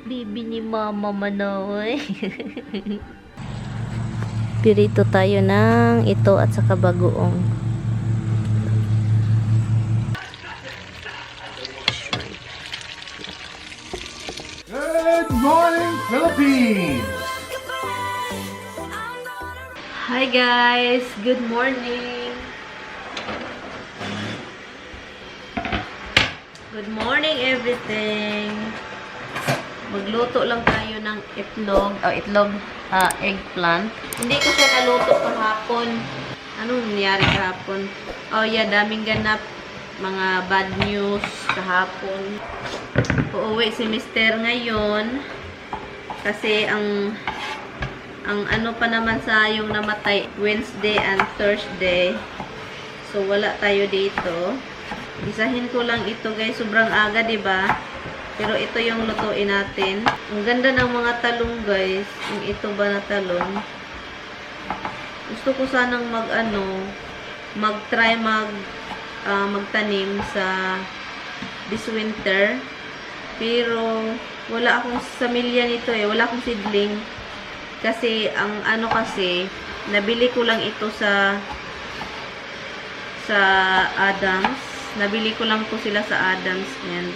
Bibi ni Mama Manoy. Pirito tayo ng ito at saka bagoong. Good morning, Philippines! Hi guys! Good morning! Good morning everything! Magluto lang tayo ng eggplant. Hindi ko siya naluto kahapon. Anong nangyari kahapon? Oh yeah, daming ganap. Mga bad news kahapon. Uuwi si Mister ngayon. Kasi ang ano pa naman sa yung namatay Wednesday and Thursday. So wala tayo dito. Isahin ko lang ito guys. Sobrang aga, 'di ba? Pero ito yung lutuin natin. Ang ganda ng mga talong guys. Yung ito ba na talong. Gusto ko sanang mag-try magtanim sa this winter. Pero wala akong samilya nito eh. Wala akong seedling. Kasi ang nabili ko lang ito sa Adams. Nabili ko lang po sila sa Adams. Yan.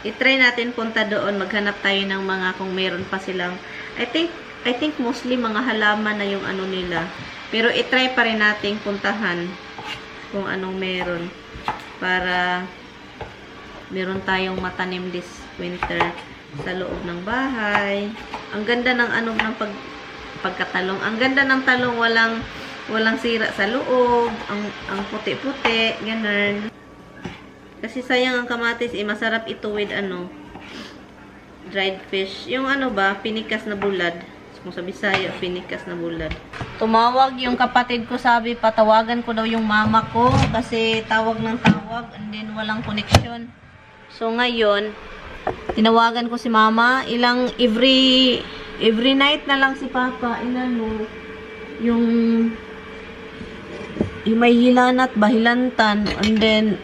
I-try natin punta doon, maghanap tayo ng mga kung meron pa silang I think mostly mga halaman na yung ano nila. Pero i-try pa rin nating puntahan kung anong meron para meron tayong matanim this winter sa loob ng bahay. Ang ganda ng ng pagkatalong. Ang ganda ng talong, walang sira sa loob, ang puti-puti, ganun. Kasi sayang ang kamatis, masarap ito with dried fish. Yung pinikas na bulad. Kung sa Bisaya, pinikas na bulad. Tumawag yung kapatid ko, sabi, patawagan ko daw yung mama ko kasi tawag ng tawag and then walang connection. So ngayon, tinawagan ko si mama. Every night na lang si papa, yung may hilanat, bahilantan, and then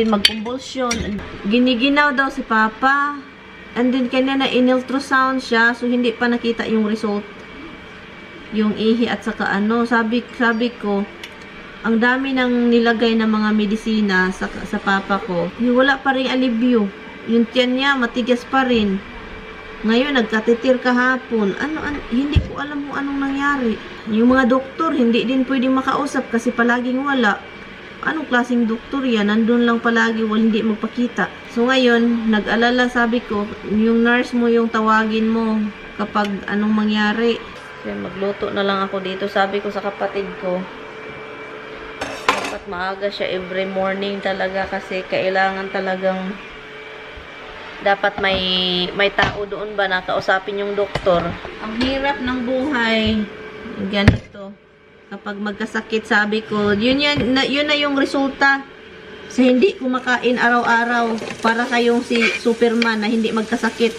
magkumbulsyon. Giniginaw daw si papa. And then kanya na in-ultrasound siya, so hindi pa nakita yung result. Yung ihi at saka sabi ko, ang dami nang nilagay ng mga medisina sa papa ko. Wala pa rin alibyo. Yung tiyan niya matigas pa rin. Ngayon nagkatitir kahapon. Hindi ko alam kung anong nangyari. Yung mga doktor hindi din pwedeng makausap kasi palaging wala. Anong klaseng doktor yan? Nandun lang palagi, hindi magpakita. So ngayon, nag-alala, sabi ko, yung nurse mo yung tawagin mo kapag anong mangyari. So, magluto na lang ako dito. Sabi ko sa kapatid ko, dapat maaga siya every morning talaga kasi kailangan talagang dapat may tao doon ba na kausapin yung doktor. Ang hirap ng buhay. Ganito. Kapag magkasakit, sabi ko, yun na yung resulta sa hindi kumakain araw-araw para kayong si Superman na hindi magkasakit.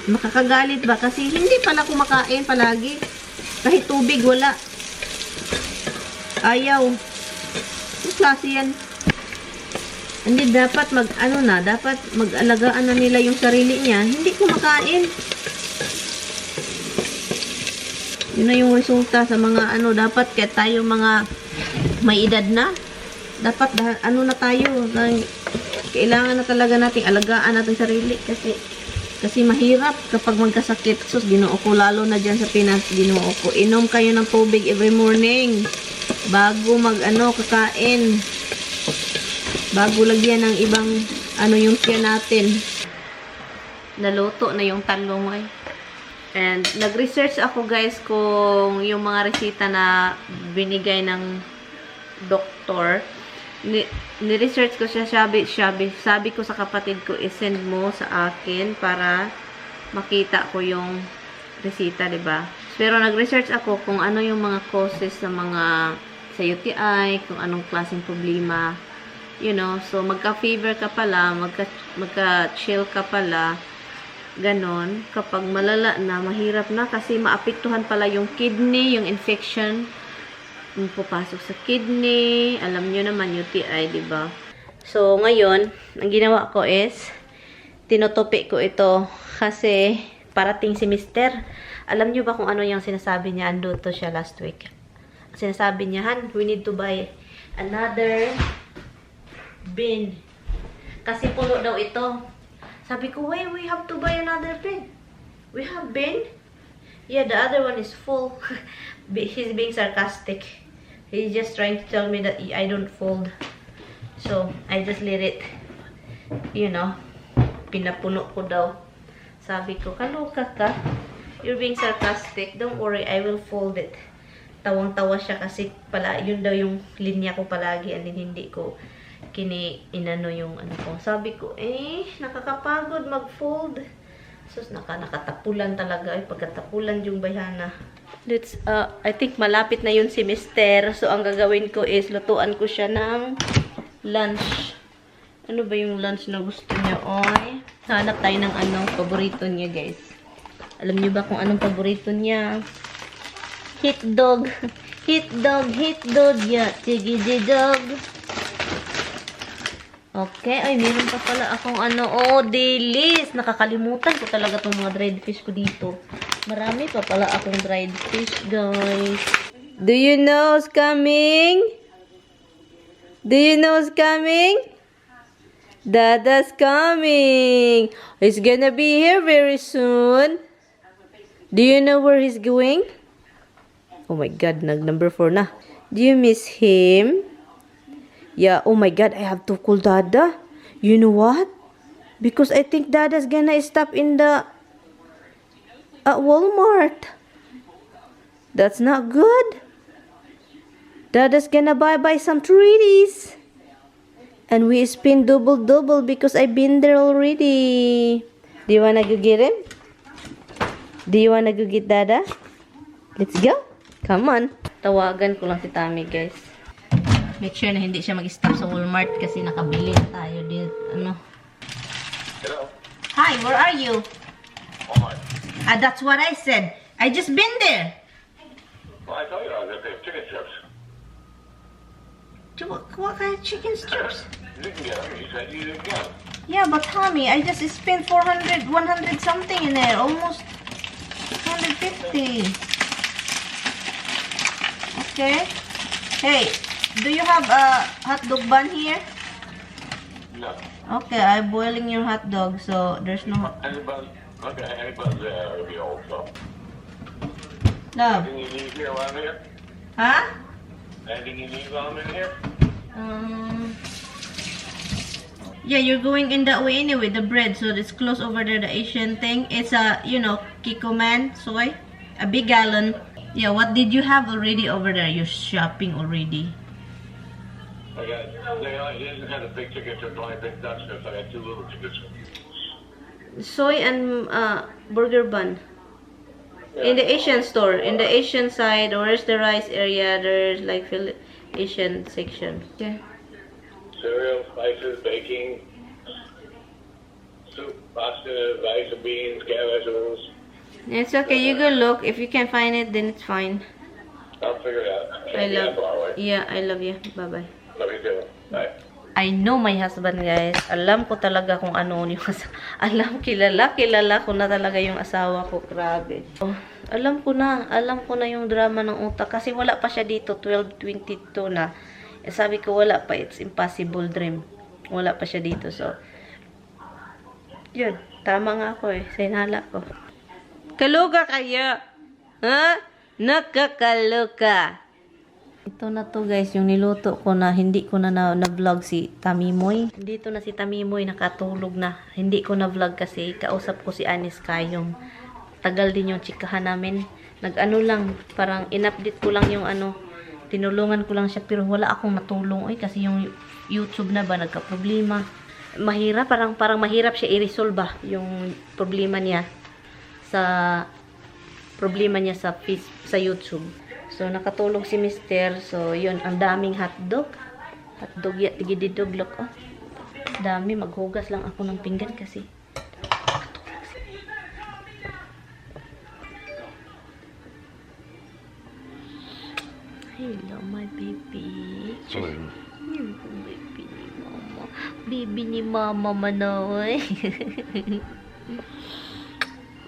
Makakagalit ba? Kasi hindi pala kumakain palagi. Kahit tubig, wala. Ayaw. Yung klase yan. Hindi dapat dapat mag-alagaan na nila yung sarili niya. Hindi kumakain. Yun na yung resulta sa mga dapat kaya tayo mga may edad na. Dapat na tayo. Kailangan na talaga nating alagaan natin sarili kasi mahirap kapag magkasakit. Sus, Ginoo ko, lalo na dyan sa Pinas, Ginoo ko. Inom kayo ng tubig every morning bago kakain. Bago lagyan ng ibang yung tiyan natin. Naluto na yung talong ay. And nag-research ako guys kung yung mga resita na binigay ng doktor. Ni-research ko siya, sabi ko sa kapatid ko, i-send mo sa akin para makita ko yung resita, 'di ba? Pero nag-research ako kung ano yung mga causes sa UTI, kung anong klaseng problema. So magka-fever ka pala, magka-chill ka pala. Ganon, kapag malala na, mahirap na kasi maapektuhan pala yung kidney, yung infection yung pupasok sa kidney. Alam nyo naman UTI, diba? So, ngayon, ang ginawa ko is tinutupi ko ito kasi parating si Mister. Alam niyo ba kung ano yung sinasabi niya? Ando to siya last week. Sinasabi niya, Han, we need to buy another bin. Kasi puno daw ito. Sabi ko, why we have to buy another bin? We have bin? Yeah, the other one is full. He's being sarcastic. He's just trying to tell me that I don't fold. So, I just let it, you know, pinapuno ko daw. Sabi ko, kaloka ka. You're being sarcastic. Don't worry, I will fold it. Tawang-tawa siya kasi pala, yun daw yung linya ko palagi and then hindi ko inano yung ano ko. Sabi ko, nakakapagod mag-fold. So, nakatapulan talaga. Pagkatapulan yung bayana. Let's, I think malapit na yun si Mister. So, ang gagawin ko is, lutuan ko siya ng lunch. Ano ba yung lunch na gusto niya? Oy, hanap tayo ng ano, paborito niya, guys. Alam niyo ba kung anong paborito niya? Hit dog. Hit dog, yeah. Tigidi dog. Okay. Ay, meron pa pala akong ano. Oh, delis. Nakakalimutan ko talaga itong mga dried fish ko dito. Marami pa pala akong dried fish, guys. Do you know who's coming? Do you know who's coming? Dada's coming. He's gonna be here very soon. Do you know where he's going? Oh my God, number 4 na. Do you miss him? Yeah, oh my God, I have to call Dada. You know what? Because I think Dada's gonna stop in the at Walmart. That's not good. Dada's gonna buy some treaties. And we spend double because I've been there already. Do you wanna go get him? Do you wanna go get Dada? Let's go. Come on. Tawagan ko lang si Tommy, guys. Make sure na hindi siya mag-stop sa Walmart kasi nakabili na tayo dito. Ano? Hello. Hi, where are you? Walmart. That's what I said. I just been there. Well, I told you I was at the chicken strips. What kind of chicken strips? You didn't get them. You said you didn't get them. Yeah, but Tommy, I just spent 100 something in there. Almost 150. Okay. Hey, do you have a hot dog bun here? No. Okay, I'm boiling your hot dog, so there's no... Anybody? Okay, anybody's there will be old, so. Love. Anything you need here while I'm here? Huh? Anything you need while I'm in here? Yeah, you're going in that way anyway, the bread. So it's close over there, the Asian thing. It's a, you know, Kikkoman soy. A big gallon. Yeah, what did you have already over there? You're shopping already. I got, they didn't have a big chicken strip, only big duck strips. I got 2 little chicken strips. Soy and burger bun. In the Asian store, in the Asian side, or is the rice area, there's like Asian section. Okay. Cereal, spices, baking, soup, pasta, rice, beans, vegetables. It's okay, you go look. If you can find it, then it's fine. I'll figure it out. I Can't be that far love, away. yeah, I love you. Bye-bye. Love you too. Bye. I know my husband, guys. Alam ko talaga kung ano yung kilala ko na talaga yung asawa ko. Grabe. Oh, alam ko na yung drama ng utak. Kasi wala pa siya dito, 12:22 na. Eh, sabi ko wala pa, it's impossible dream. Wala pa siya dito, so. Yun, tama nga ako eh. Sinala ko. Kaluga kaya? Ha? Nakakaloka. Ito na to guys, yung niluto ko na hindi ko na na-vlog si Tamimoy. Dito na si Tamimoy, nakatulog na. Hindi ko na-vlog kasi kausap ko si Anis Kayong. Tagal din yung chikahan namin. Nag-ano lang, parang in-update ko lang yung ano, tinulungan ko lang siya pero wala akong natulong. Ay, kasi yung YouTube na ba, nagka-problema. Mahirap, parang mahirap siya i-resolve ba, yung problema niya sa YouTube. So, nakatulog si Mister. So, yun, ang daming hotdog. Hotdog, tigididog, look, oh. Dami, maghugas lang ako ng pinggan kasi. Nakatulog si Hello, my baby. Hello, baby. Bibi ni Mama Manoy.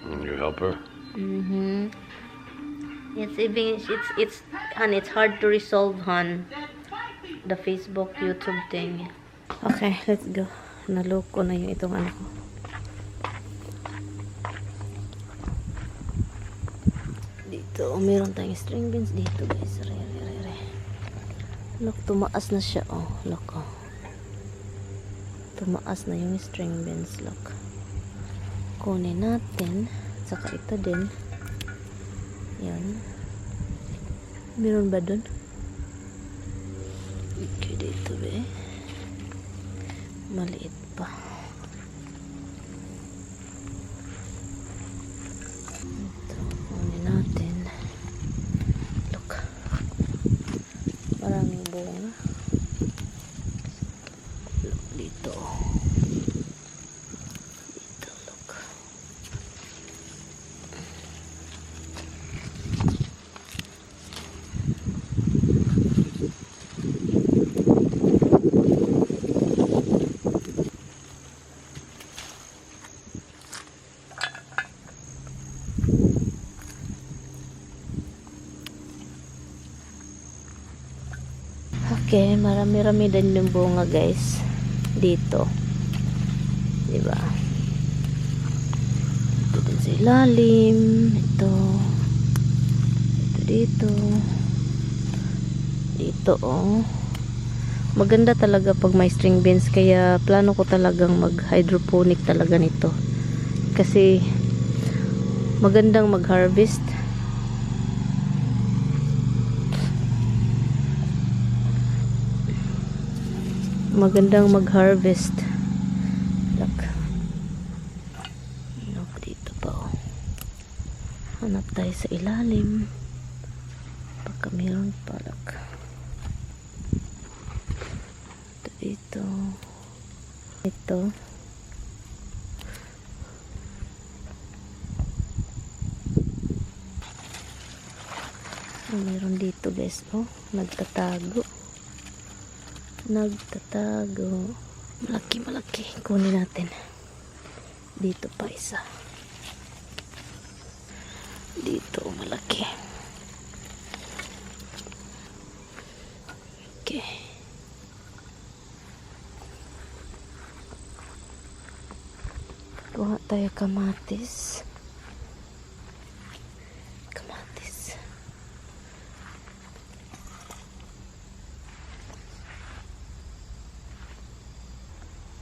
You help her? Mm-hmm. It's Han, it's hard to resolve, Han. The Facebook, YouTube thing. Okay, let's go. Naloko na yung itong ano ko. Dito, meron tayong string beans dito, guys. Re. Look, tumaas na siya, oh. Look, oh. Tumaas na yung string beans, look. Kunin natin. Saka ito din. Yan. Meron ba dun? Okay, dito be. Maliit pa. Ito, kunin natin. Look. Maraming bunga. Look, dito. Dito, look. Okay, marami-rami din yung bunga, guys. Dito. Diba? Ito din sa ilalim. Ito. Ito dito. Dito, oh. Maganda talaga pag may string beans. Kaya plano ko talagang mag-hydroponic talaga nito. Kasi magandang mag-harvest. Magandang mag-harvest. Look. Look, dito pa, oh. Hanap tayo sa ilalim. Baka meron pa, look. Ito dito. Ito. Meron dito, guys, oh. Nagtatago. Malaki. Kunin natin. Dito pa isa. Dito, malaki. Okay. Kuha tayo kamatis.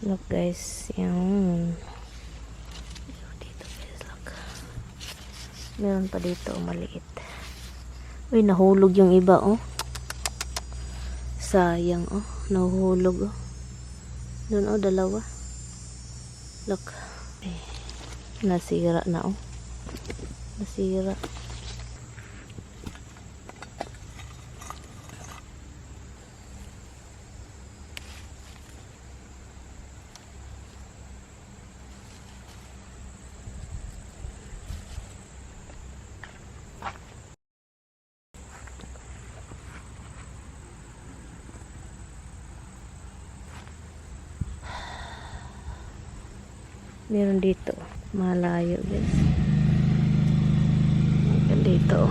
Look, guys, yung dito, guys, look. Meron pa dito, maliit. Uy, nahulog yung iba, oh. Sayang, oh. Nahulog, oh. Doon, oh, dalawa. Look. Nasira na, oh. Nasira. Meron dito, malayo, guys. Dito.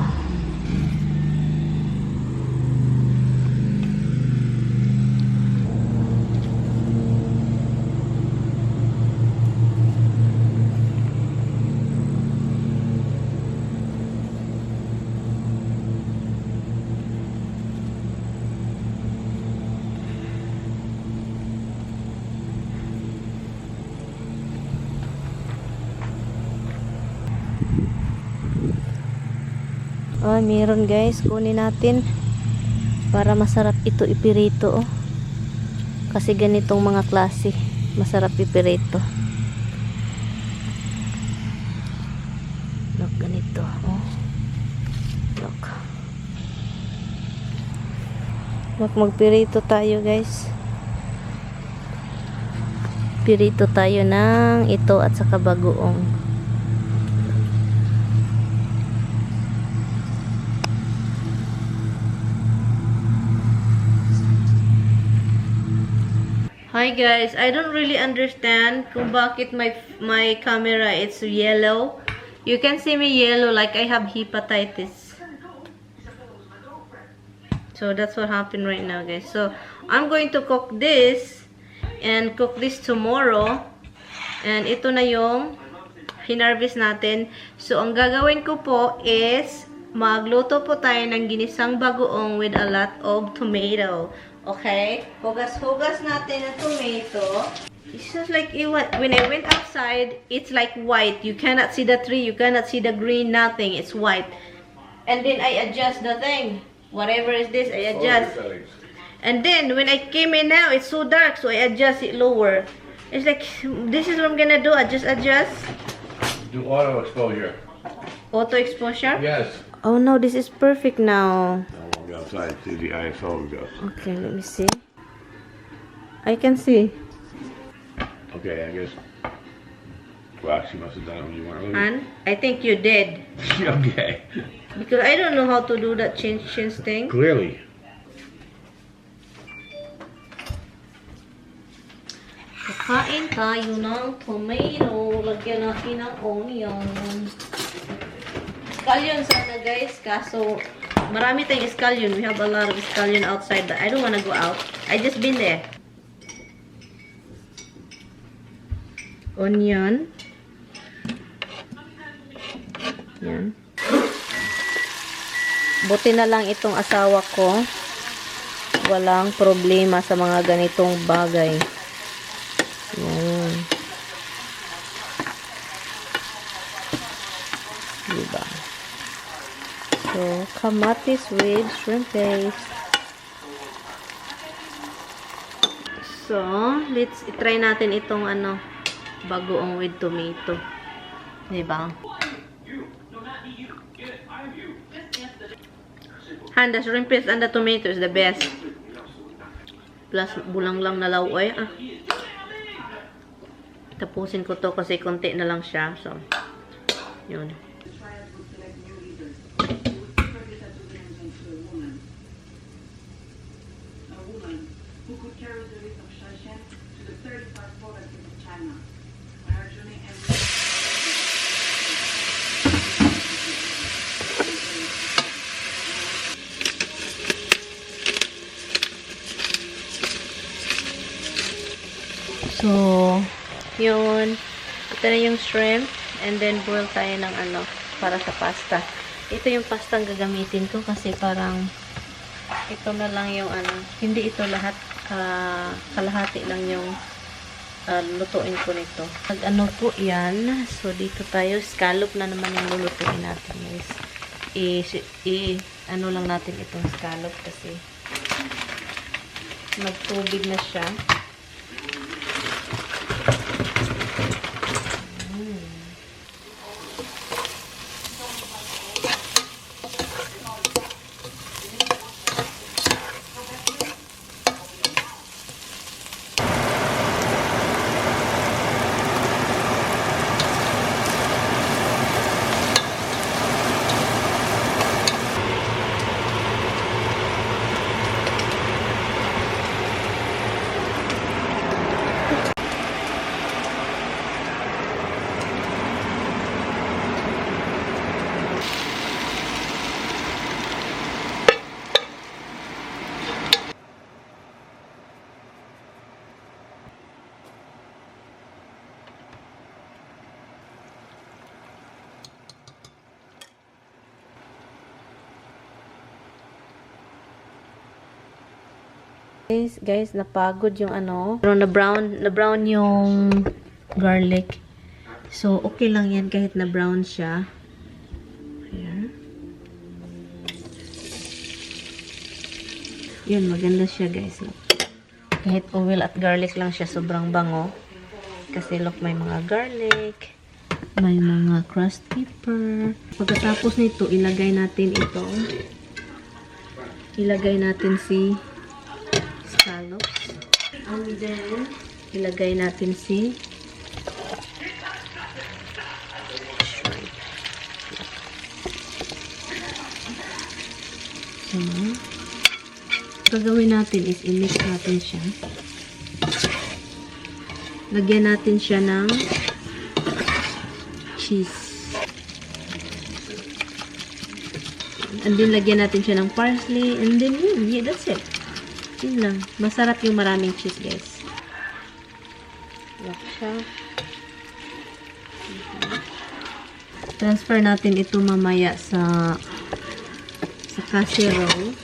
Oh, meron, guys. Kunin natin para masarap ito ipirito, oh. Kasi ganitong mga klase masarap ipirito. Look, ganito, oh. Look. Look, magpirito tayo, guys. Pirito tayo ng ito at saka bagoong. Hi Hi guys, I don't really understand kung bakit my camera it's yellow. You can see me yellow like I have hepatitis. So that's what happened right now, guys. So I'm going to cook this and cook this tomorrow. And ito na yung hinarvest natin. So ang gagawin ko po is magluto po tayo ng ginisang bagoong with a lot of tomato. Okay? Hugas-hugas natin ang tomato. It's just like when I went outside, it's like white. You cannot see the tree. You cannot see the green. Nothing. It's white. And then I adjust the thing. Whatever is this, I adjust. And then when I came in now, it's so dark. So I adjust it lower. It's like, this is what I'm gonna do. I just adjust. Do auto exposure. Auto exposure? Yes. Oh no, this is perfect now. I'll go outside and see the ISO goes. Okay, let me see. I can see. Okay, I guess. Well, she must have done it when you weren't looking. And I think you did. Okay. Because I don't know how to do that change thing. Clearly. Kakain tayo ng tomato. Lagyan natin ng onion. Scallion sana guys. Kaso, marami tayong scallion. We have a lot of scallion outside. But I don't wanna go out. I just been there. Onion. Yan. Buti na lang itong asawa ko. Walang problema sa mga ganitong bagay. Yan. Diba? So, kamatis with shrimp paste. So, let's try natin itong bagoong with tomato. Diba? And the shrimp paste and the tomato is the best. Plus, bulang lang na lawoy. Tapusin ko to kasi konti na lang siya. So, yun. So, yun. Ito na yung shrimp. And then, boil tayo ng para sa pasta. Ito yung pasta ang gagamitin ko kasi parang ito na lang yung hindi ito lahat kalahati lang yung lutuin ko nito. Pag po yan. So, dito tayo. Scallop na naman yung lulutuin natin, guys. Lang natin itong scallop kasi magtubig na siya. Guys, napagod yung pero na brown yung garlic. So, okay lang yan kahit na brown siya. Ayan. Yun, maganda siya, guys. Kahit oil at garlic lang siya, sobrang bango. Kasi look, may mga garlic, may mga crushed pepper. Pagkatapos nito, ilagay natin ito. Ilagay natin si scallops. And then, ilagay natin si shrimp. So, gagawin natin is i-mix natin siya. Lagyan natin siya ng cheese. And then, lagyan natin siya ng parsley. And then, yun. Yeah, that's it. Yun lang. Masarap yung maraming cheese, guys. Lock siya. Transfer natin ito mamaya sa casserole.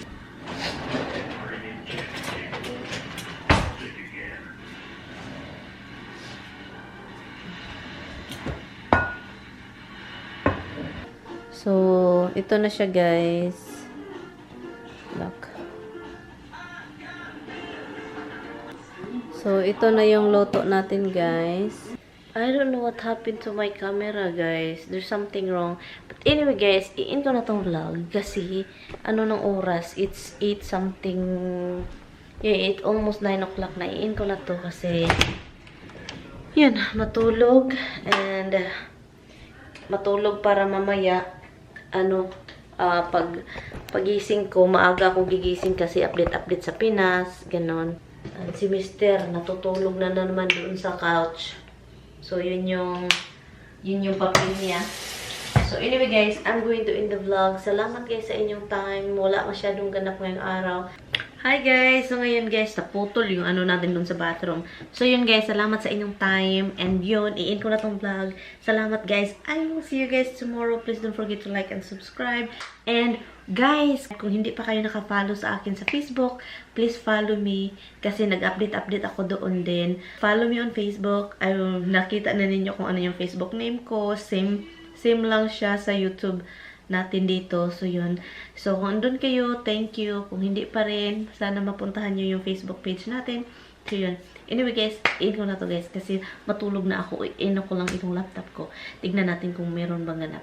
So, ito na siya, guys. Look. So, ito na yung luto natin, guys. I don't know what happened to my camera, guys. There's something wrong. But anyway, guys, i-end ko na tong vlog. Kasi, ano ng oras? It's 8 something. Yeah, it's almost 9 o'clock na. I-end ko na to kasi, yun, matulog. And, matulog para mamaya, pagising ko, maaga akong gigising kasi update sa Pinas, ganon. And si Mister, natutulog na naman doon sa couch. So, yun yung papel niya. So, anyway guys, I'm going to end the vlog. Salamat guys sa inyong time. Wala masyadong ganap ngayong araw. Hi guys! So, ngayon guys, naputol yung natin dun sa bathroom. So, yun guys, salamat sa inyong time. And yun, i-end ko na tong vlog. Salamat guys. I will see you guys tomorrow. Please don't forget to like and subscribe. And guys, kung hindi pa kayo naka-follow sa akin sa Facebook, please follow me. Kasi nag-update ako doon din. Follow me on Facebook. Nakita na ninyo kung ano yung Facebook name ko. Same lang siya sa YouTube natin dito. So, yun. So, kung andun kayo, thank you. Kung hindi pa rin, sana mapuntahan nyo yung Facebook page natin. So, yun. Anyway, guys, in ko na to, guys. Kasi matulog na ako. In ko lang itong laptop ko. Tignan natin kung meron bang ganap.